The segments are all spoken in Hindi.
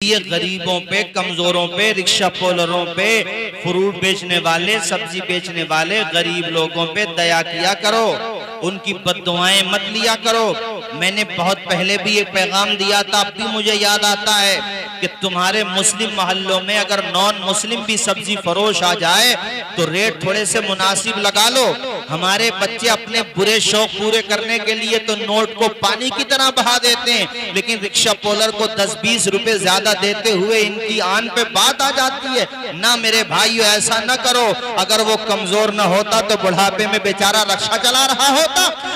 इसलिए गरीबों पे, कमजोरों पे, रिक्शा पोलरों पे, फ्रूट बेचने वाले, सब्जी बेचने वाले गरीब लोगों पे दया किया करो, उनकी बद्दुआएं मत लिया करो। मैंने बहुत पहले भी एक पैगाम दिया था, अब भी मुझे याद आता है कि तुम्हारे मुस्लिम मोहल्लों में अगर नॉन मुस्लिम भी सब्जी फरोश आ जाए तो रेट थोड़े से मुनासिब लगा लो। हमारे बच्चे अपने बुरे शौक पूरे करने के लिए तो नोट को पानी की तरह बहा देते हैं, लेकिन रिक्शा पोलर को 10-20 रुपए ज्यादा देते हुए इनकी आन पे बात आ जाती है। ना मेरे भाइयों, ऐसा न करो। अगर वो कमजोर न होता तो बुढ़ापे में बेचारा रिक्शा चला रहा होता,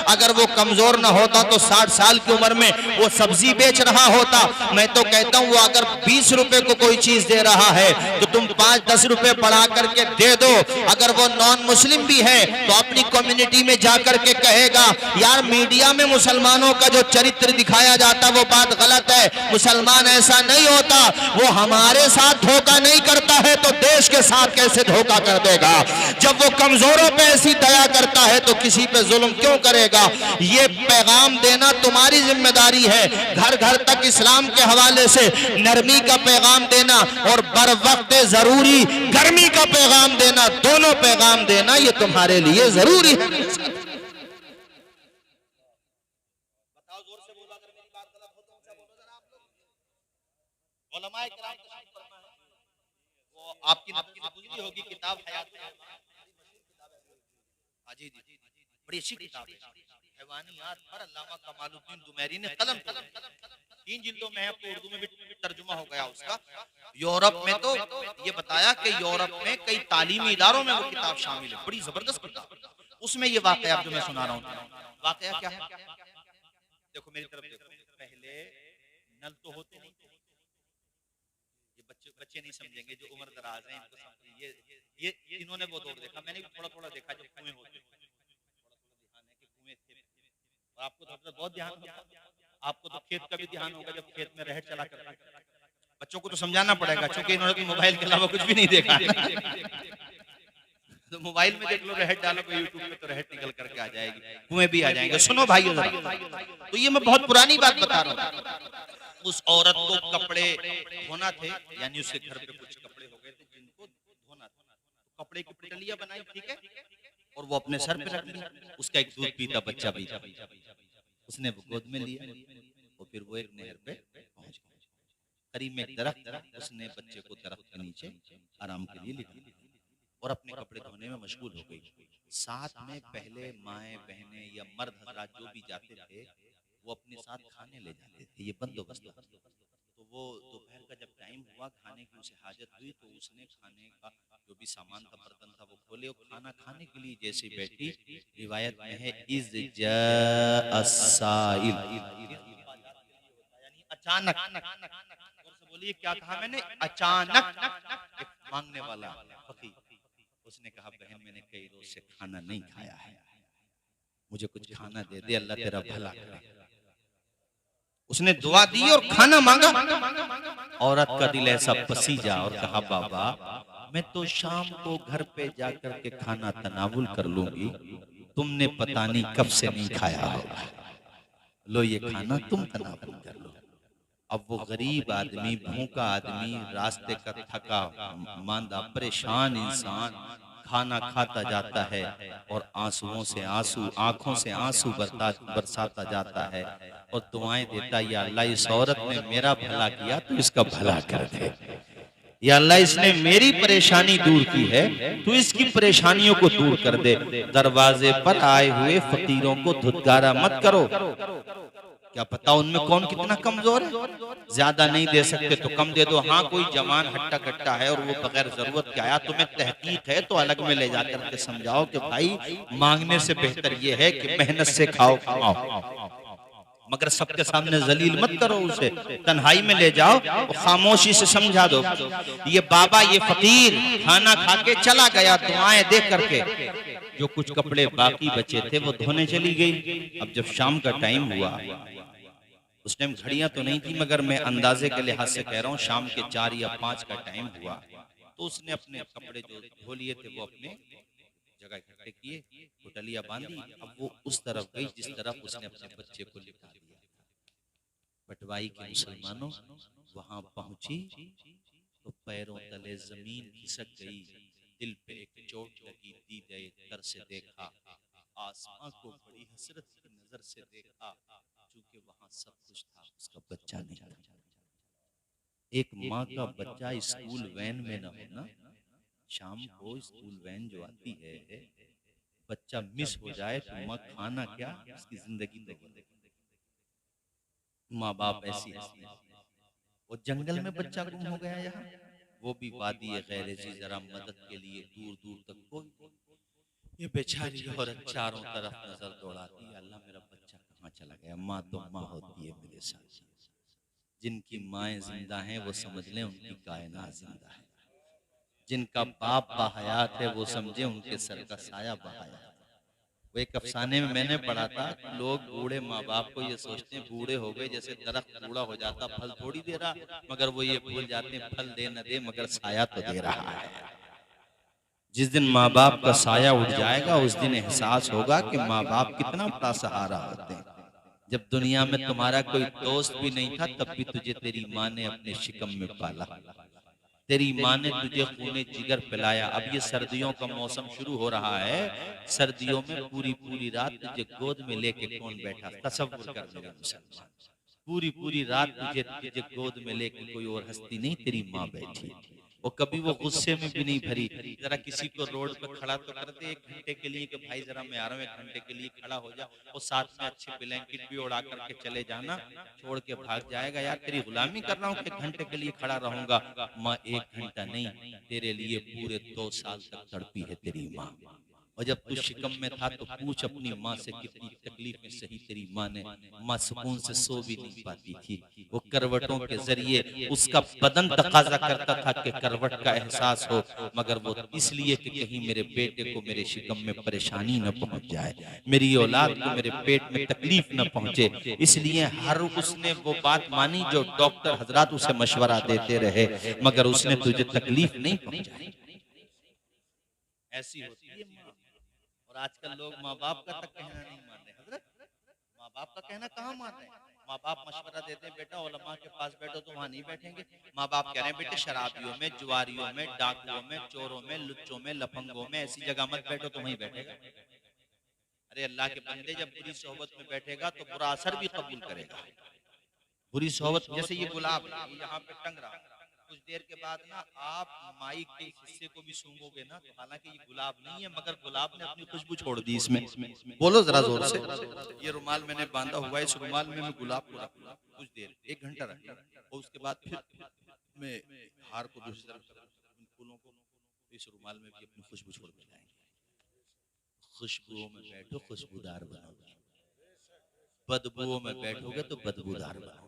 अगर वो कमजोर न होता तो 60 साल की उम्र में वो सब्जी बेच रहा होता। मैं तो कहता हूँ वो अगर 20 रुपए को कोई चीज दे रहा है तो तुम 5-10 रुपए बढ़ा करके दे दो। अगर वो नॉन मुस्लिम भी है तो अपनी कम्युनिटी में जाकर के कहेगा, यार मीडिया में मुसलमानों का जो चरित्र दिखाया जाता वो बात गलत है, मुसलमान ऐसा नहीं होता, वो हमारे साथ धोखा नहीं करता है तो देश के साथ कैसे धोखा कर देगा। जब वो कमजोरों पे ऐसी दया करता है तो किसी पे जुल्म क्यों करेगा। ये पैगाम देना तुम्हारी जिम्मेदारी है। घर घर तक इस्लाम के हवाले से नरमी का पैगाम देना और बर वक्त जरूरी गर्मी का पैगाम देना, दोनों पैगाम देना ये तुम्हारे लिए जरूरी है। बताओ जोर से बोलो अगर मेरी बात गलत हो तो मुझसे बोलो जरा आप लोग। उलमाए किराम वो आपकी गुजरी होगी किताब हयात जी जी बड़ी अच्छी किताब है, हैवानियात पर अल्लामा कमालुद्दीन दुमैरी ने कलम 3 जिल्दों में है, अब तो उर्दू में भी तर्जुमा हो गया उसका। यूरोप में तो ये बताया कि यूरोप में कई तालीमी इदारों में वो किताब शामिल है, बड़ी जबरदस्त किताब। उसमें ये वाकया जो मैं सुना रहा हूँ, वाकया क्या है देखो मेरी तरफ देखो। पहले नल तो होते नहीं थे, ये बच्चे नहीं समझेंगे जो उम्र दराज हैं इनको समझिए। ये इन्होंने वो दौर देखा, मैंने भी थोड़ा थोड़ा देखा जब कुएं होते, और आपको तो बहुत ध्यान होगा, आपको तो खेत का भी ध्यान होगा जब खेत में रहट चला करता है। बच्चों को तो समझाना पड़ेगा क्योंकि इन्होंने तो मोबाइल के अलावा कुछ भी नहीं देखा तो मोबाइल में देख लो, रहट डालो यूट्यूब पे तो रहट निकल करके आ जाएगी, कुएं भी आ जाएंगे। सुनो भाइयों, तो ये मैं बहुत पुरानी बात बता रहा हूँ। उस औरत को कपड़े धोना थे, यानी उसके घर पे कुछ कपड़े हो गए थे जिनको धोना था, कपड़े की पुतलियां बनाई, ठीक है, और वो अपने सर पे रख लिया। उसका एक दूध पीता बच्चा भी था, उसने वो गोद में लिया और फिर वो एक नहर पे पहुंच गया। करीब में एक दरख्त, उसने बच्चे को दरख्त के नीचे आराम के लिए लिखा और अपने कपड़े धोने में मशगूल हो गई। साथ में पहले माएँ बहनें या मर्द हजरात जो भी जाते थे वो अपने साथ खाने ले जाते थे, ये बंदोबस्त था। तो वो दोपहर का जब टाइम हुआ, खाने की उसे हाजत हुई तो उसने खाने का जो भी सामान था, बर्तन था, वो खोले और खाना खाने के लिए जैसे बैठी, रिवायत में है इज़ जाअ-साइल, यानी अचानक, और से बोलिए क्या कहा मैंने, अचानक एक मांगने वाला फकीर, उसने कहा बहन मैंने कई रोज से खाना नहीं खाया है, मुझे कुछ खाना दे दे, अल्लाह तेरा भला करे। उसने दुआ दी और खाना मांगा। औरत का दिल ऐसा पसीजा और कहा बाबा मैं तो शाम को घर पे जाकर के खाना तनावुल कर लूंगी, तुमने पता नहीं कब से नहीं खाया होगा, लो ये खाना तुम तनावुल कर लो। अब वो गरीब आदमी, भूखा आदमी, रास्ते का थका मांदा परेशान इंसान खाना खाता जाता है और आंसुओं से आंसू, आंखों से आंसू बरसाता जाता है और दुआएं देता, या अल्लाह इस औरत ने मेरा भला किया तो इसका भला कर दे, या अल्लाह इसने मेरी परेशानी दूर की है तो इसकी परेशानियों को दूर कर दे। दरवाजे पर आए हुए फकीरों को धुतकारा मत करो, क्या पता उनमें कौन कितना कमजोर है, ज्यादा नहीं दे सकते तो कम दे दो। हाँ कोई जवान हट्टा कट्टा है और वो बगैर जरूरत के आया, तुम्हें तहकीक है तो अलग में ले जाकर के समझाओ कि भाई मांगने से बेहतर ये है कि मेहनत से खाओ कमाओ, मगर सबके सामने जलील मत करो उसे, तन्हाई में ले जाओ और खामोशी से समझा दो। ये बाबा, ये फकीर खाना खा के चला गया दुआएं दे करके, जो कुछ कपड़े बाकी बचे थे वो धोने चली गई। अब जब शाम का टाइम हुआ, उस टाइम घड़ियां तो नहीं थी मगर मैं अंदाजे के लिहाज से कह रहा हूँ शाम के 4 या 5 का टाइम हुआ, तो उसने अपने कपड़े जो धो लिए थे वो अपने जगह इकट्ठे किए, पुतलिया बांधी। अब वो उस तरफ गई जिस तरफ उसने अपने बच्चे को लिटा दिया। बटवाई के मुसलमानों, वहां पहुंची तो पैरों तले जमीन खिसक गई, दिल पे एक चोट लगी, दीदे दर से देखा, आसमां को बड़ी हसरत की नजर से देखा, क्योंकि वहां सब कुछ था, उसका बच्चा नहीं था। एक माँ का बच्चा स्कूल वैन में न होना, शाम को स्कूल वैन जो आती है, बच्चा मिस हो जाए तो माँ खाना क्या, उसकी जिंदगी तो बदले। माँ बाप ऐसी हंसी, वो जंगल में बच्चा गुम हो गया यहाँ, वो भी वादी गैर जी, जरा मदद के लिए दूर दूर तक कोई, ये बेचारी औरत चारों तरफ नजर दौड़ाती है, अल्लाह मेरा बच्चा कहाँ चला गया। माँ तो माँ होती है मेरे साथ, जिनकी माएँ जिंदा हैं वो समझ लें उनकी कायनात जिंदा है, जिनका बाप बाहयात है वो समझे उनके सर का साया बहाया। वो एक अफसाने में मैंने पढ़ा था कि लोग बूढ़े माँ बाप को ये सोचते हैं बूढ़े हो गए, जैसे दरख्त बूढ़ा हो जाता फल थोड़ी दे रहा, मगर वो ये भूल जाते हैं फल दे न दे मगर साया तो दे रहा है। जिस दिन माँ बाप का साया उठ जाएगा उस दिन एहसास होगा कि माँ बाप कितना बड़ा सहारा होते हैं। जब दुनिया में तुम्हारा कोई दोस्त भी नहीं था तब भी तुझे तेरी माँ ने अपने शिकम में पाला, तेरी माँ ने तुझे खूने जिगर पिलाया। अब ये सर्दियों का मौसम शुरू हो रहा है, सर्दियों में पूरी पूरी रात तुझे गोद में लेके कौन बैठा, तसव्वुर कर मेरे मुसलमान, पूरी पूरी रात तुझे गोद में लेके कोई और हस्ती नहीं, तेरी माँ बैठी। और कभी वो गुस्से में भी नहीं भरी, जरा किसी को रोड पे खड़ा तो करते एक घंटे के लिए कि भाई जरा मैं आ रहा हूँ, एक घंटे के लिए खड़ा हो जा, और साथ में अच्छे ब्लैंकेट भी उड़ा करके चले जाना, छोड़ के भाग जाएगा, यार तेरी गुलामी कर रहा हूँ कि एक घंटे के लिए खड़ा रहूंगा। माँ एक घंटा नहीं, तेरे लिए पूरे 2 साल तक तड़पी है तेरी माँ। और जब तू शिकम में था तो पूछ अपनी माँ से कितनी तकलीफें सही तेरी माँ ने। माँ सुकून से सो भी नहीं पाती थी, वो करवटों के जरिए उसका बदन तकाजा करता था कि करवट का एहसास हो, मगर वो इसलिए कि कहीं मेरे बेटे को मेरे शिकम में परेशानी न पहुंच जाए, मेरी औलाद को मेरे पेट में तकलीफ न पहुंचे, इसलिए हर उसने वो बात मानी जो डॉक्टर हजरात उसे मशवरा देते रहे, मगर उसने तुझे तकलीफ नहीं पहुंचाई। ऐसी होती है माँ। और आजकल लोग माँ बाप का तक कहना नहीं मान रहे, हजरत माँ बाप का कहना कहाँ मान रहे हैं। माँ बाप मशवरा देते हैं बेटा उलमा के पास बैठो तो वहां नहीं बैठेंगे, माँ बाप कह रहे हैं बेटे शराबियों में, जुआरियों में, डाकुओं में, चोरों में, लुच्चों में, लफंगों में ऐसी जगह मत बैठो तो वहीं बैठेगा। अरे अल्लाह के बंदे जब बुरी सोहबत में बैठेगा तो बुरा असर भी कबूल करेगा। बुरी सोहबत जैसे ये गुलाब यहाँ पे टंग रहा, कुछ देर के बाद ना आप माइक के हिस्से को भी सूंघोगे ना, तो हालांकि ये गुलाब नहीं है मगर गुलाब ने अपनी खुशबू छोड़ दी इसमें। बोलो जरा जोर से। ये रुमाल मैंने बांधा हुआ है, इस रुमाल में मैं गुलाब को रखूंगा कुछ देर, 1 घंटा रखूंगा, और उसके बाद फिर मैं हार को दूसरी तरफ इन फूलों को इस रुमाल में भी अपनी खुशबू छोड़ के जाएंगे। खुशबुओं में बैठो खुशबूदार बनोगे, बदबुओं में बैठोगे तो बदबूदार बनोगे।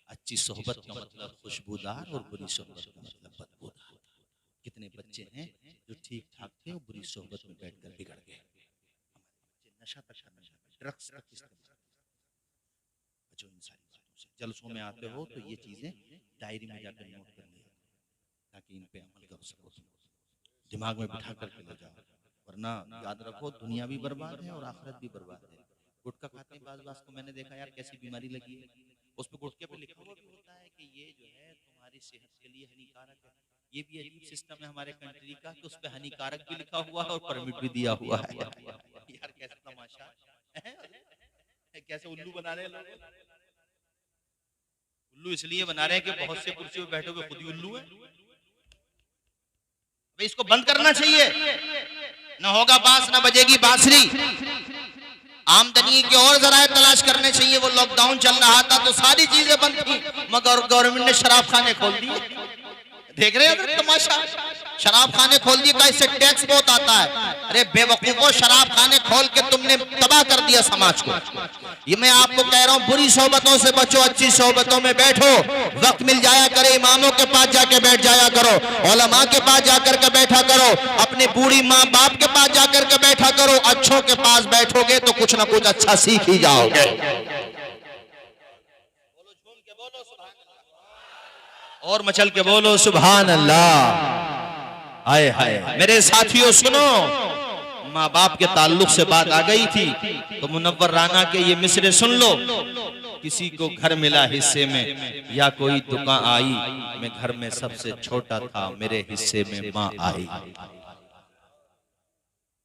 अच्छी सोहबत का मतलब खुशबूदार और बुरी सोहबत का मतलब बदबूदार। कितने बच्चे हैं जो ठीक ठाक थे और बुरी सोहबत में बैठकर बिगड़ गए। नशा तक करना, ड्रग्स तक इस्तेमाल, जो इन सारी बातों से जलसों में आते हो तो ये चीजें डायरी में जाकर नोट कर लिया ताकि इन पे अमल कर सको, दिमाग में बिठा करके ले जाओ, वरना याद रखो दुनिया भी बर्बाद है और आखिरत भी बर्बाद है। गुटखा खाते हैं बाज को मैंने देखा, यार कैसी बीमारी लगी है, उस पे गुटखे पे लिखा हुआ भी होता है कि ये जो है तुम्हारी सेहत के लिए हानिकारक है। ये भी अजीब सिस्टम है हमारे कंट्री का कि उस पे हानिकारक भी लिखा हुआ है और परमिट भी दिया हुआ है। यार कैसा तमाशा है, कैसे उल्लू बना रहे हैं लोग। उल्लू इसलिए बना रहे हैं कि बहुत से कुर्सी पे बैठोगे खुद ही उल्लू है। इसको बंद करना चाहिए, न होगा बांस न बजेगी बांसुरी। आमदनी के और जराए तलाश करने चाहिए। वो लॉकडाउन चल रहा था तो सारी चीजें बंद थी, मगर गवर्नमेंट ने शराब खाने खोल दिए। देख रहे हैं तमाशा, शराब खाने खोल दिए, का इससे टैक्स बहुत आता है। अरे बेवकूफों, शराब खाने खोल के तुमने तबाह कर दिया समाज को। ये मैं आपको कह रहा हूँ, बुरी सोहबतों से बचो, अच्छी सोहबतों में बैठो। वक्त मिल जाया करे, इमामों के पास जाके बैठ जाया करो, उलमा के पास जाकर के बैठा करो, अपनी बूढ़ी माँ बाप के पास जाकर के बैठा करो। अच्छों के पास बैठोगे तो कुछ ना कुछ अच्छा सीख ही जाओगे। और मचल के बोलो सुभान अल्लाह। आए हाय मेरे साथियों सुनो, माँ बाप के ताल्लुक से बात आ गई थी तो मुनव्वर राना के ये मिसरे सुन लो किसी को घर मिला हिस्से में या कोई दुकान आई, मैं घर में सबसे छोटा था, मेरे हिस्से में माँ आई।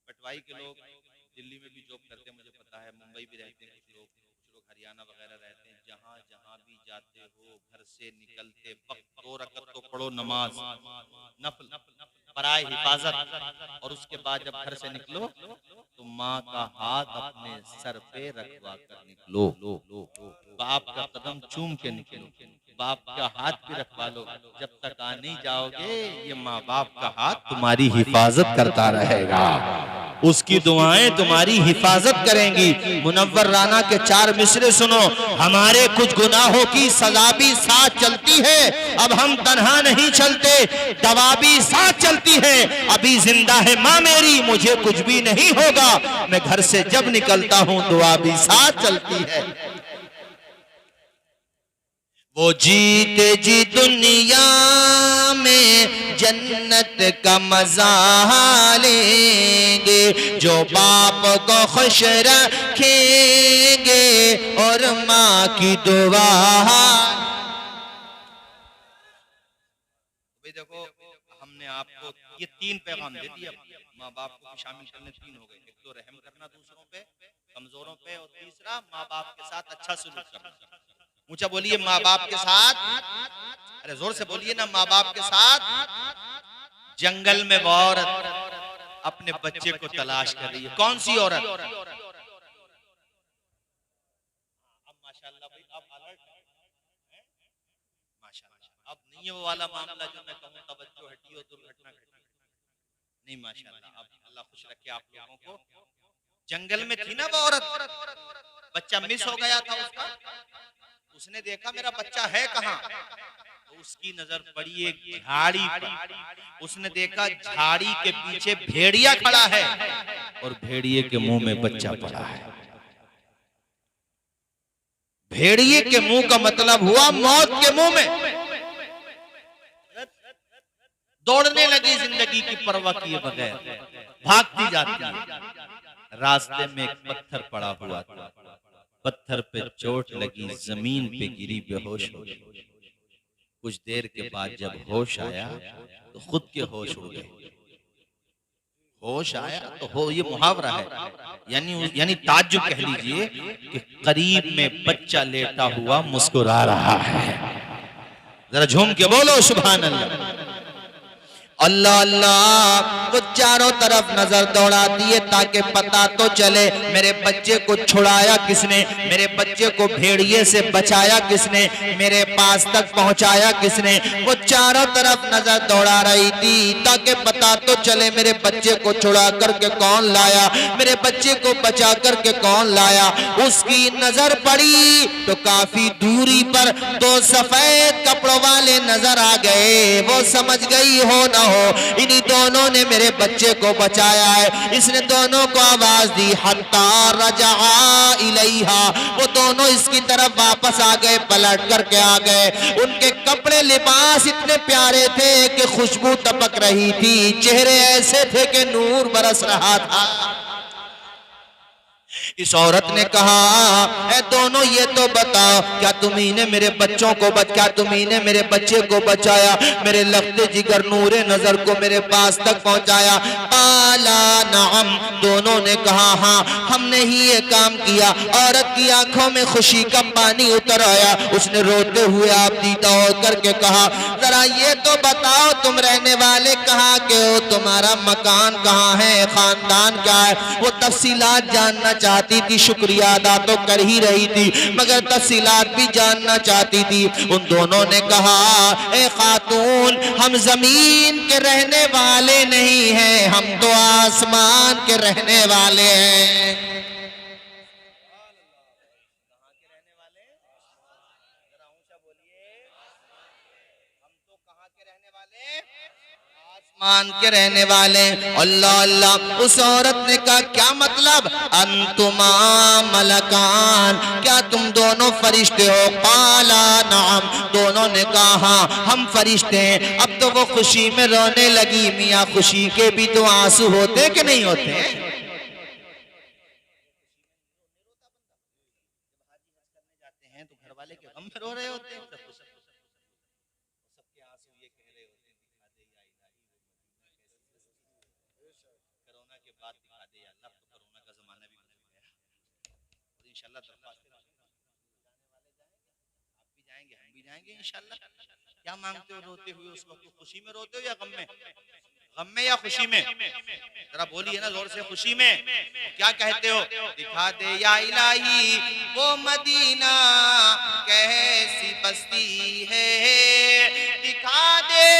पटवाई के लोग दिल्ली में भी जॉब करते हैं, मुझे पता है, मुंबई भी रहते हैं कुछ लोग हरियाणा वगैरह रहते हैं। जहाँ जहाँ भी जाते हो, घर से निकलते वक्त 2 रकअत तो पढ़ो नमाज, नफल, पराए हिफाजत, और उसके बाद जब घर से निकलो तो माँ का हाथ अपने सर पे रखवा कर निकलो, बाप का कदम चूम के निकलो, बाप का हाथ भी रखवा लो। जब तक आ नहीं जाओगे ये माँ बाप का हाथ तुम्हारी हिफाजत करता रहेगा, उसकी दुआएं तुम्हारी हिफाजत करेंगी। मुनव्वर राना के 4 मिसरे सुनो। हमारे कुछ गुनाहों की सजा भी साथ चलती है, अब हम तन्हा नहीं चलते, दवा भी साथ चलती है। अभी जिंदा है माँ मेरी, मुझे कुछ भी नहीं होगा, मैं घर से जब निकलता हूँ दुआ भी साथ चलती है। वो जीते जी दुनिया में जन्नत का मजा लेंगे, जो बाप को खुश रखेंगे और माँ की दुआ। देखो हमने आपको ये 3 पैगाम दे दिए, माँ बाप को शामिल करने 3 हो गए। एक तो रहम करना दूसरों पे, कमजोरों पे, और तीसरा माँ बाप के साथ अच्छा सलूक करना। ऊंचा बोलिए माँ बाप के साथ, अरे जोर से बोलिए ना, माँ बाप के साथ। जंगल में वो औरत अपने बच्चे को तलाश कर रही है, कौन सी औरत? अब माशाल्लाह भाई आप अलर्ट हैं, माशाल्लाह। अब नहीं है वो वाला मामला जो मैं कहूँ तवज्जो हटी हो दुर्घटना घटी, नहीं माशाल्लाह। अब अल्लाह खुश रखे आप लोगों को। जंगल में थी ना वो औरत, बच्चा मिस हो गया था उसका, उसने देखा मेरा बच्चा है कहाँ, तो उसकी नजर पड़ी एक झाड़ी पर। उसने देखा झाड़ी के पीछे भेड़िया खड़ा है और भेड़िए के मुंह में बच्चा पड़ा है। भेड़िए के मुंह का मतलब हुआ मौत के मुंह में। दौड़ने लगी जिंदगी की परवाह किए बगैर, भागती जाती है। रास्ते में एक पत्थर पड़ा हुआ था, पत्थर पे चोट लगी, जमीन पे गिरी, बेहोश हो गई। कुछ देर के बाद जब होश आया तो खुद के होश उड़ गए। होश आया तो हो, ये मुहावरा है, यानी ताज्जुब कह लीजिए कि करीब में बच्चा लेटा हुआ मुस्कुरा रहा है। जरा झूम के बोलो सुभान अल्लाह। अल्लाह अल्लाह। वो चारों तरफ नजर दौड़ा दिए ताकि पता तो चले मेरे बच्चे को छुड़ाया किसने, मेरे बच्चे को भेड़िए से बचाया किसने, मेरे पास तक पहुंचाया किसने। वो चारों तरफ नजर दौड़ा रही थी ताकि पता तो चले मेरे बच्चे को छुड़ा करके कौन लाया, मेरे बच्चे को बचा करके कौन लाया। उसकी नजर पड़ी तो काफी दूरी पर 2 सफेद कपड़ों वाले नजर आ गए। वो समझ गई हो ना हो इन्हीं दोनों ने मेरे बच्चे को बचाया है। इसने दोनों को आवाज दी, हत्ता रजा इलैहा। वो दोनों इसकी तरफ वापस आ गए, पलट करके आ गए। उनके कपड़े लिबास इतने प्यारे थे कि खुशबू टपक रही थी, चेहरे ऐसे थे कि नूर बरस रहा था। इस औरत ने कहा, ए दोनों ये तो बताओ क्या तुम्ही ने मेरे बच्चों को क्या तुम्ही ने मेरे बच्चे को बचाया, मेरे लख्ते जिगर नूरे नजर को मेरे पास तक पहुंचाया? काला नाम। दोनों ने कहा हाँ हमने ही ये काम किया। औरत की आंखों में खुशी का पानी उतर आया। उसने रोते हुए आप दीदा होकर के कहा, जरा ये तो बताओ तुम रहने वाले कहाँ के हो, तुम्हारा मकान कहाँ है, खानदान क्या है? वो तफसीलात जानना चाहती थी, शुक्रिया अदा तो कर ही रही थी मगर तफसीलात भी जानना चाहती थी। उन दोनों ने कहा, ए खातून हम जमीन के रहने वाले नहीं हैं, हम तो आसमान के रहने वाले हैं। मान के रहने वाले। अल्लाह अल्लाह। उस औरत ने कहा क्या मतलब? अंतुमा मलकान, क्या तुम दोनों फरिश्ते हो? काला नाम। दोनों ने कहा हाँ हम फरिश्ते हैं। अब तो वो खुशी में रोने लगी। मियाँ खुशी के भी तो आंसू होते कि नहीं होते? तो ये कह रहे होते हैं दिखा दे या इलाही वो मदीना कैसी कोरोना के बाद दिखा दे या अल्लाह। तो कोरोना का जमाना भी गुजर गया और इंशाल्लाह दरख्वास्त आप भी जाएंगे, हम भी जाएंगे इंशाल्लाह। क्या मांगते हो रोते हुए उस वक्त? खुशी में रोते हो या गम में? गम में या खुशी में? जरा बोलिए ना जोर से, खुशी में। क्या कहते हो? दिखा दे या इलाही वो मदीना कैसी बस्ती है, दिखा दे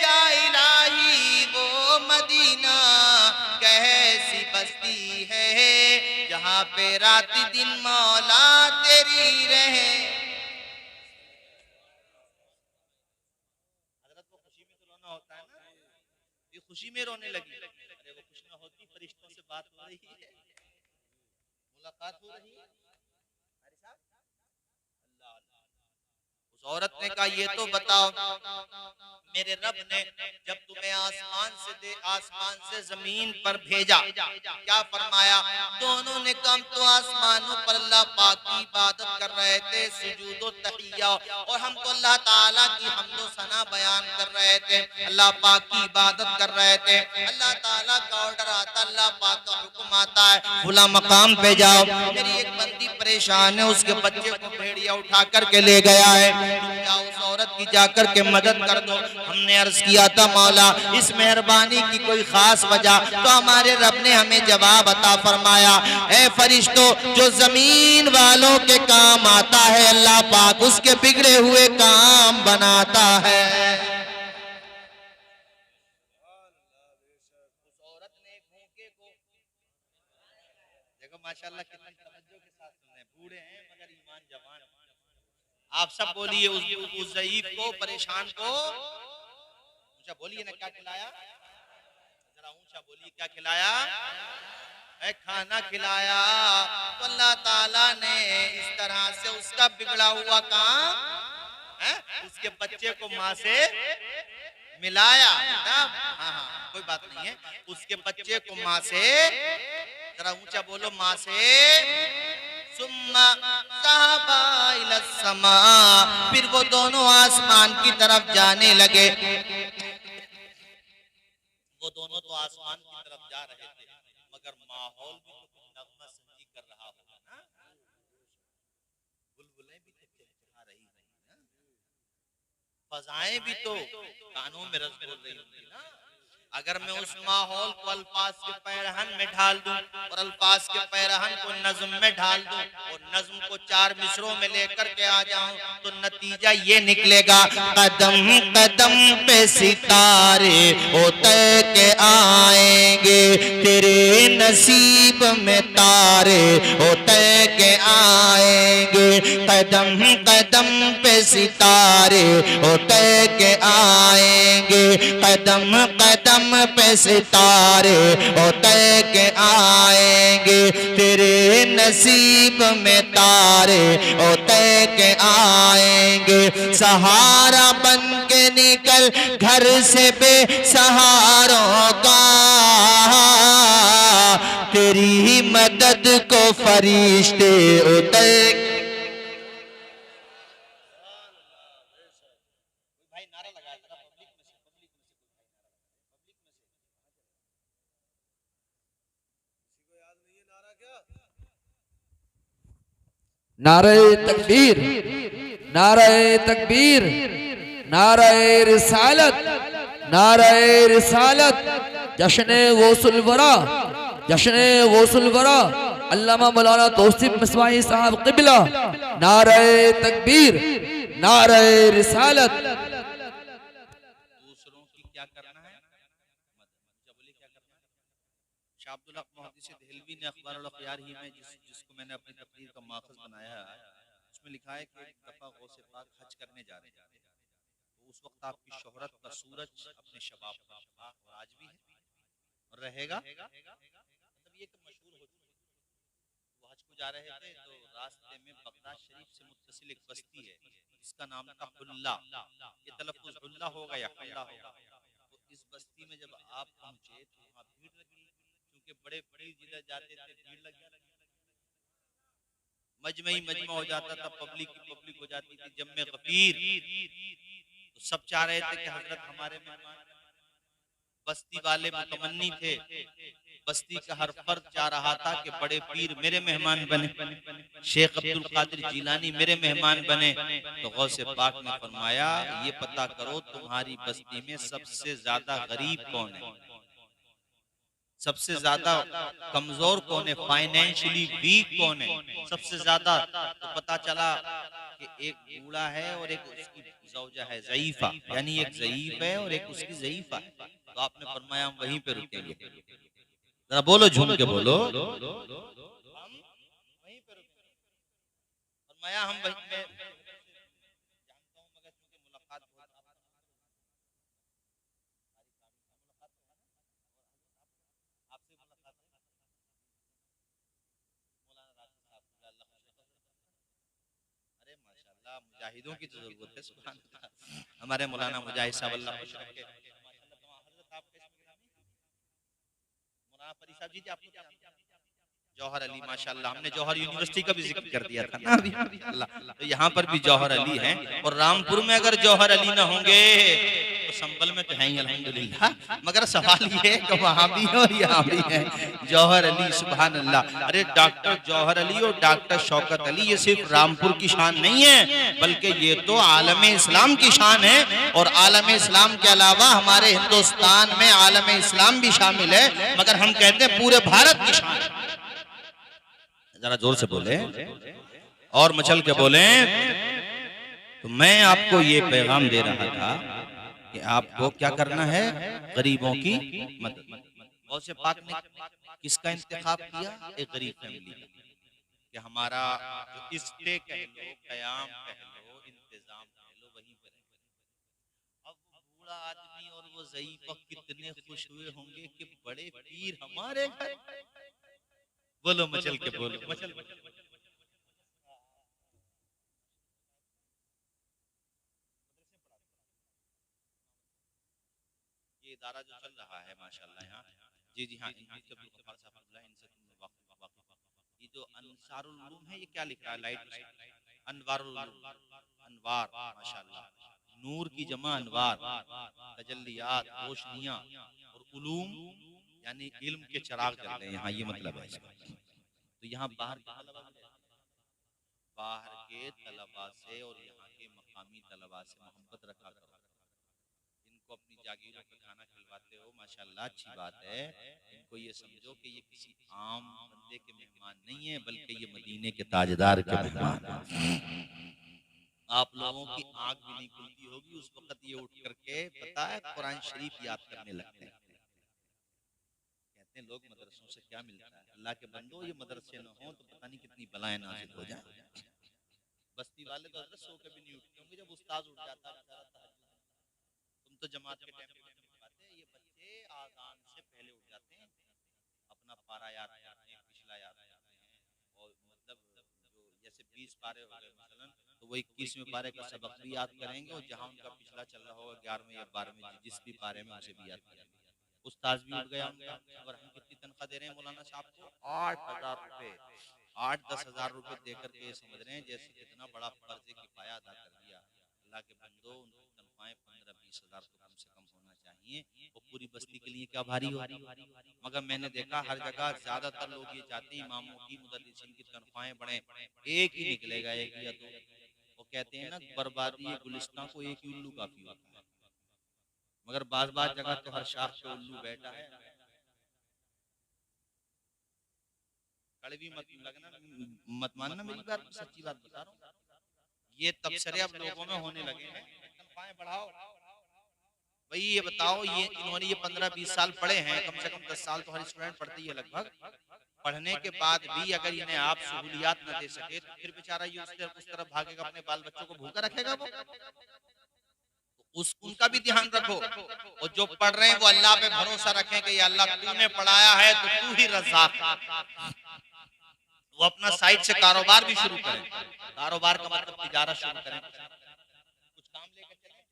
या इलाही वो मदीना कैसी बस्ती है, जहाँ पे रात दिन मौला तेरी रहे। हजरत को खुशी में तो रोना होता है ना, ये खुशी में रोने लगी। अरे वो खुश ना होती, फरिश्तों से बात हो रही है, मुलाकात हो रही है। उस औरत ने कहा ये तो बताओ मेरे रब ने जब तुम्हें आसमान से जमीन पर भेजा क्या फरमाया? दोनों ने कहा तो आसमानों पर अल्लाह पाक की इबादत कर रहे थे, सुजूदो तहिया, और हम तो अल्लाह ताला की हम्दो सना बयान कर रहे थे, अल्लाह पाक की इबादत कर रहे थे। अल्लाह ताला का ऑर्डर आता, अल्लाह पाक का हुक्म आता है फुला मकाम पे जाओ, मेरी एक बंदी परेशान है, उसके बच्चे को भेड़िया उठा करके ले गया है, क्या उस औरत की जाकर के मदद कर दो। हमने अर्ज किया था मौला इस मेहरबानी की कोई खास वजह? तो हमारे रब ने हमें जवाब अता फरमाया, ऐ फरिश्तों जो जमीन वालों के काम आता है अल्लाह पाक उसके बिगड़े हुए काम बनाता है। उस औरत ने भूखे को देखो माशाल्लाह कितनी तवज्जो के साथ सुन रहे हैं, बूढ़े हैं मगर ईमान जवान। आप सब बोलिए उस ज़ईफ को, परेशान को ऊंचा बोलिए ना, क्या खिलाया? जरा ऊंचा बोलिए, क्या खिलाया? खाना खिलाया। तो अल्लाह ताला ने इस तरह से उसका बिगड़ा हुआ काम उसके बच्चे को माँ से मिलाया। हाँ हाँ कोई बात नहीं है, उसके बच्चे को माँ से, जरा ऊंचा बोलो, माँ से, सुम्मा साहबा इला समा, फिर वो दोनों आसमान की तरफ जाने लगे। वो दोनों तो आसमान की तरफ जा रहे थे मगर माहौल भी तो नगमा संजी कर रहा होगा ना, बुलबुलें भी तो चहचहा रही होंगी ना, फजाएं भी तो कानों में रस बोल रही होंगी ना। अगर मैं उस माहौल को अल्फाज के पैरहन में ढाल दूं और अल्फाज के पैरहन को नज्म में ढाल दूं और नज्म को 4 मिसरों में लेकर के आ जाऊं तो नतीजा ये निकलेगा, कदम कदम पे सितारे उतर के आएंगे, तेरे नसीब में तारे उतर के आएंगे, कदम कदम पे सितारे उतर के आएंगे, कदम कदम पे सितारे उतर के आएंगे, तेरे नसीब में तारे उतर के आएंगे, सहारा बन के निकल घर से बेसहारों का, तेरी मदद को फरिश्ते उतर। भाई नारा लगाया था पब्लिक में से, नारे तकबीर, नारे तकबीर, नारे रिसालत, नारे रिसालत, जश्न गौसुल वरा, जश्न गौसुल वरा अल्लामा मौलाना तौसीफ मिसवाही साहब क़िबला, नारे तकबीर, नारे रिसालत। दूसरों की क्या करना है, बोलिए क्या करना है। शाह अब्दुल हक मुहद्दिस देहलवी ने अखबारुल अखयार ही में जिसको मैंने अपनी तकरीर का माखज़ बनाया है, उसमें लिखा है कि एक दफा गौसे पाक हज करने जा रहे थे, तो उस वक्त आपकी शोहरत का सूरज अपने शबाब पर था और आज भी है और रहेगा, मतलब ये कि मशहूर हो चुका। वो हज को जा रहे थे तो रास्ते में बगदाद शरीफ से मुत्तसिल एक बस्ती है जिसका नाम था हुल्ला, ये तलफ़्फ़ुज़ हुल्ला होगा या हुल्ला होगा। तो इस बस्ती में जब आप पहुंचे तो वहाँ भीड़ लगी, क्योंकि बड़े बड़े जिधर जाते थे भीड़ लग जाती, मजमा हो जाता था, पब्लिक की पब्लिक हो जाती थी, जम्मे गफीर। तो सब चाह रहे थे कि हजरत हमारे मेहमान, बस्ती वाले मुतमन्नी थे, बस्ती का हर फर्द चाह रहा था कि बड़े पीर मेरे मेहमान बने, शेख अब्दुल कादिर जीलानी मेरे मेहमान बने। तो गौसे पाक ने फरमाया ये पता करो तुम्हारी बस्ती में सबसे ज्यादा गरीब कौन है, सबसे ज्यादा कमजोर कौन है, फाइनेंशियली वीक कौन है सबसे ज्यादा। तो पता चला कि एक बूढ़ा है और एक उसकी जौजा है ज़ईफा, यानी एक ज़ईफ है और एक उसकी ज़ईफा है। तो आपने फरमाया हम वहीं पे रुकेंगे। जरा बोलो, झूम के बोलो, हम वहीं पे रुकेंगे। फरमाया हम वहीं पे, जानता हूं मगर चूंकि मुलाकात बहुत आपसे मुलाकात है, मौलाना राशिद साहब अल्लाह खुश रखे। अरे माशाल्लाह मुजाहिदों की तो जरूरत है, सुभान अल्लाह। हमारे मौलाना मुजाहिद साहब अल्लाह खुश रखे माशाल्लाह। तो हजरत आप मौलाना फरीद साहब जी आपको जौहर अली माशाल्लाह, हमने जौहर यूनिवर्सिटी का भी जिक्र कर दिया था ना अभी अल्लाह। तो यहाँ पर भी जौहर अली हैं, और रामपुर में अगर जौहर अली ना होंगे तो संबल में तो हैं ही अल्हम्दुलिल्लाह। मगर सवाल ये है कि वहाँ भी है और यहाँ भी है जौहर अली, सुभान अल्लाह। अरे डॉक्टर जौहर अली और डॉक्टर शौकत अली ये सिर्फ रामपुर की शान नहीं है, बल्कि ये तो आलम इस्लाम की शान है। और आलम इस्लाम के अलावा हमारे हिंदुस्तान में आलम इस्लाम भी शामिल है, मगर हम कहते हैं पूरे भारत की शान है। जरा जोर से बोले और मचल के बोले। तो मैं आपको ये पैगाम दे रहा था कि आपको क्या करना है, गरीबों की मदद। गौसे पाक ने किसका इंतखाब किया, एक गरीब फैमिली का, कि हमारा जो स्टे कह लो, कयाम कह लो, इंतजाम कह लो, वहीं पर है। अब बूढ़ा आदमी और वो ज़ईफ़ कितने खुश हुए होंगे कि बड़े पीर हमारे घर। बोलो मचल के बोलो, मचल ये इदारा जो चल रहा है माशाल्लाह यहाँ, जी जी हाँ, इनसे तुम वाकिफ। ये जो अंसारुल उलूम है, ये क्या लिख रहा है लाइट, अनवारुल उलूम, अनवार माशाल्लाह, नूर की जमा अनवार, तजल्लियात रोशनियां, और उलूम यानी इल्म के चिराग जल रहे हैं यहाँ, ये मतलब है इसका। तो यहाँ बाहर के तलबा से और यहाँ के मकामी तलबा से मोहब्बत रखा करो, इनको अपनी जागीरों का खाना खिलवाते हो माशाल्लाह, अच्छी बात है। इनको ये समझो कि ये किसी आम बंदे के मेहमान नहीं है, बल्कि ये मदीने के ताजदार के मेहमान हैं। आप लोगों की आंख भी नहीं खुलती होगी उस वक्त ये उठ करके पता है कुरान शरीफ याद करने लगते हैं। कहते हैं लोग मदरसों से क्या मिलता है, अल्लाह के बंदो ये मदरसे न हो तो पता नहीं कितनी बलाएं नाज़िल हो जाए। बस्ती वाले तो हजरत सो के भी नहीं उठते होंगे जब उस्ताद उठ जाता है। तुम तो जमात के टाइम पे नहीं उठ पाते, ये बच्चे आजान से पहले उठ जाते हैं, अपना पारा याद करते हैं, पिछला याद करते हैं, और मतलब जो जैसे 20 पारे हो गए मसलन, तो वो 21वें पारे का सबक भी याद करेंगे, और जहाँ उनका पिछला चल रहा होगा 11वें या 12वें जिस भी पारे में उसे भी याद करेंगे। उस्ताद भी उठ गया उनका। और हम कितनी तनख्वाह दे रहे हैं मौलाना साहब को, 8,000 रुपए, 8-10,000 रुपए देकर के ये समझ रहे हैं जैसे कितना बड़ा फर्ज किफाया अदा कर दिया। अल्लाह के बंदो उनकी तनख्वाहें 15-20 हजार तो कम से कम होना चाहिए, और पूरी बस्ती के लिए क्या भारी हो। मगर मैंने देखा हर जगह ज्यादातर लोग ये चाहते हैं इमामों की मुदर्रिसीन की तनख्वाहें बढ़े, एक ही निकलेगा एक या दो। वो कहते हैं ना बर्बादी गुलिस्तां को एक ही उल्लू काफी होता है, मगर बाज जगह तो हर शाख पे उल्लू बैठा है। कड़वी मत लगना, मत मानना मेरी बात, सच्ची बात बता रहा हूँ। ये तबसरे अब लोगों में होने लगे हैं, तनख्वाहें बढ़ाओ। भाई ये बताओ, ये इन्होंने ये 15-20 साल पढ़े हैं, कम से कम 10 साल तो हर स्टूडेंट पढ़ते ही है लगभग। पढ़ने के बाद भी अगर इन्हें आप सहूलियात न दे सके तो फिर बेचारा ये उस तरफ भागेगा, अपने बाल बच्चों को भूखा रखेगा वो। उनका भी ध्यान रखो, और जो पढ़ रहे हैं वो अल्लाह पे भरोसा रखें कि अल्लाह तूने पढ़ाया है तो तू ही रज़ाक। वो अपना साइड से कारोबार भी शुरू करें, कारोबार का मतलब तिजारत शुरू करें, कुछ काम लेकर चलें,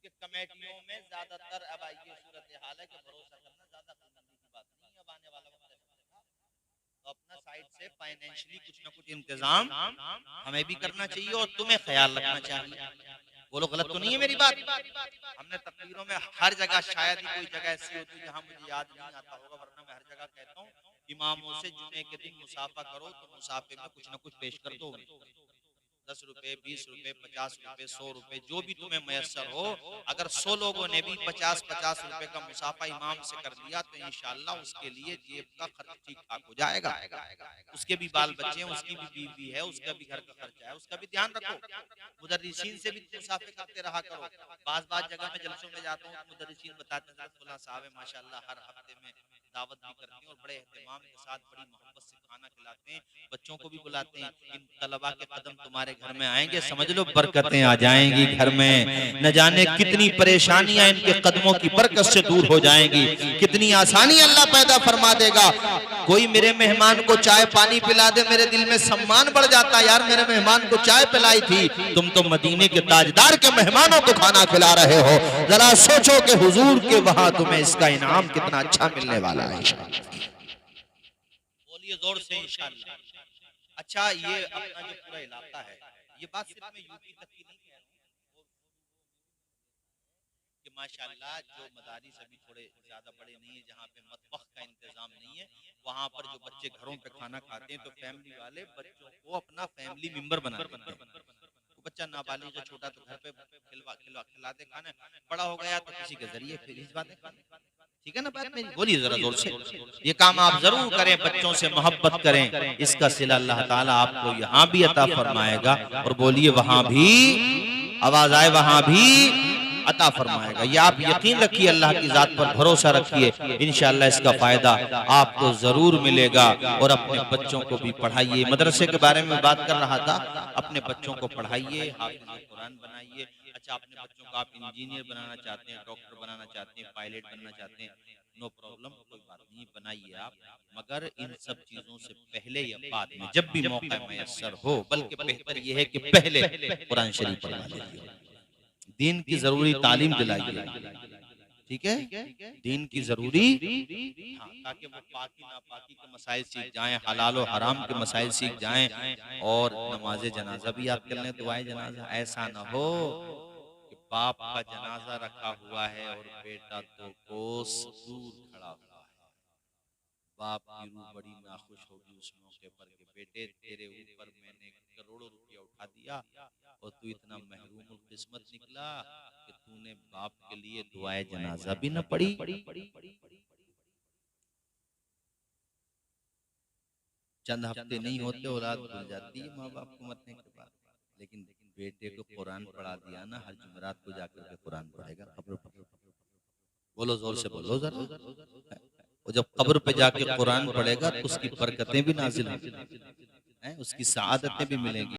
क्योंकि कमेटियों में ज्यादातर अब ये सूरत हाल है कि भरोसा करना ज्यादा बुलंदी की बात नहीं है। अब आने वाला वक्त ऐसा, तो अपना साइड से फाइनेंशियली कुछ ना कुछ इंतजाम हमें भी करना चाहिए और तुम्हें ख्याल रखना चाहिए। बोलो गलत तो नहीं है मेरी बात? हमने तकरीरों में हर जगह, शायद ही कोई जगह ऐसी होती है जहां मुझे याद नहीं आता होगा, वरना मैं हर जगह कहता हूँ इमामों से जुमे के दिन मुसाफा करो तो मुसाफे में कुछ ना कुछ पेश कर दो। 10 रुपए, 20 रुपए, 50 रुपए, 100 रुपए, जो भी तुम्हें मयसर हो। अगर 100 लोगों ने भी 50-50 रुपए का मुसाफा इमाम से कर दिया तो इंशाअल्लाह उसके लिए जेब का खर्च ठीक ठाक हो जाएगा। उसके भी बाल बच्चे हैं, उसकी भी बीवी है, उसका भी घर का खर्चा है, उसका भी ध्यान रखो। मुदर्रिसीन से भी मुसाफे करते रहा करो। बाज जगह में जलसों में जाता हूँ तो मुदर्रिसीन बताते हैं फुला साहब है माशाअल्लाह, हर हफ्ते में दावत भी करते हैं और बड़े एहतमाम के साथ बड़ी मोहब्बत से खाना खिलाते हैं, बच्चों को भी बुलाते हैं। इन तलबा के कदम तुम्हारे घर में आएंगे, समझ लो बरकतें आ जाएंगी घर में। न जाने कितनी परेशानियां इनके कदमों की बरकत से दूर हो जाएंगी, कितनी आसानी अल्लाह पैदा फरमा देगा। कोई मेरे मेहमान को चाय पानी पिला दे, मेरे दिल में सम्मान बढ़ जाता, यार मेरे मेहमान को चाय पिलाई थी, तुम तो मदीने के ताजदार के मेहमानों को खाना खिला रहे हो। जरा सोचो कि हुजूर के वहां तुम्हें इसका इनाम कितना अच्छा मिलने वाला है। बोलिए जोर से इंशाअल्लाह। अच्छा, ये अपना जो पूरा इलाका है, ये बात सिर्फ मैं यूपी तक की नहीं कह रहा हूँ कि माशाअल्लाह जो मदारिस अभी थोड़े ज्यादा बड़े नहीं है, जहाँ पे मतबख का इंतजाम नहीं है, वहाँ पर जो बच्चे घरों पे खाना खाते हैं तो फैमिली वाले बच्चों को अपना फैमिली मेंबर बना देते हैं। तो बच्चा नाबालिग का छोटा तो घर पे खिलाते खाना, बड़ा हो गया तो किसी के जरिए फिर इस बात, ठीक है ना बात मेरी? बोलिए जरा जोर से। ये काम आप जरूर करें, बच्चों से मोहब्बत करें, इसका सिला अल्लाह ताला आपको यहाँ भी अता फरमाएगा और बोलिए वहां भी, आवाज आए, वहां भी अता फरमाएगा। ये आप यकीन रखिए, अल्लाह की जात पर भरोसा रखिए, इंशाअल्लाह इसका फायदा आपको जरूर मिलेगा। और अपने बच्चों को भी पढ़ाइए। मदरसे के बारे में बात कर रहा था, अपने बच्चों को पढ़ाइए, हाफिज़ कुरान बनाइए। अच्छा, अपने बच्चों को आप इंजीनियर बनाना चाहते हैं, डॉक्टर बनाना चाहते हैं, पायलट बनना चाहते हैं, नो प्रॉब्लम, कोई बात नहीं, बनाइए आप। मगर इन सब चीजों से पहले या बाद में, जब भी मौका मयसर हो, बल्कि बेहतर यह है कि पहले कुरान शरीफ पढ़वा लीजिए, दीन की जरूरी तालीम दिलाइए, ठीक है, दीन की जरूरी, हाँ, ताकि वो पाकी नापाकी के मसाइल सीख जाएं, हलाल और हराम के मसाइल सीख जाएं और नमाज जनाजा भी याद कर लें, दुआए जनाजा। ऐसा ना हो कि बाप का जनाजा रखा हुआ है और बेटा 2 कोस दूर खड़ा हुआ है, बाप की रूह बड़ी नाखुश होगी उस मौके पर कि बेटे तेरे ऊपर मैंने करोड़ों रुपया उठा दिया और तू इतना महरूम किस्मत निकला कि तूने बाप के लिए दुआए जनाजा भी न पढ़ी। चंद हफ्ते नहीं होते औलाद भूल जाती है माँ बाप को मरने के बाद, लेकिन बेटे को कुरान पढ़ा दिया ना, हर जुमरात को जाकर के कुरान पढ़ेगा कब्र पर। बोलो जोर से बोलो जरा। और जब कब्र पे जाके कुरान पढ़ेगा तो उसकी बरकतें भी नाजिल होंगी, उसकी सआदतें भी मिलेंगी।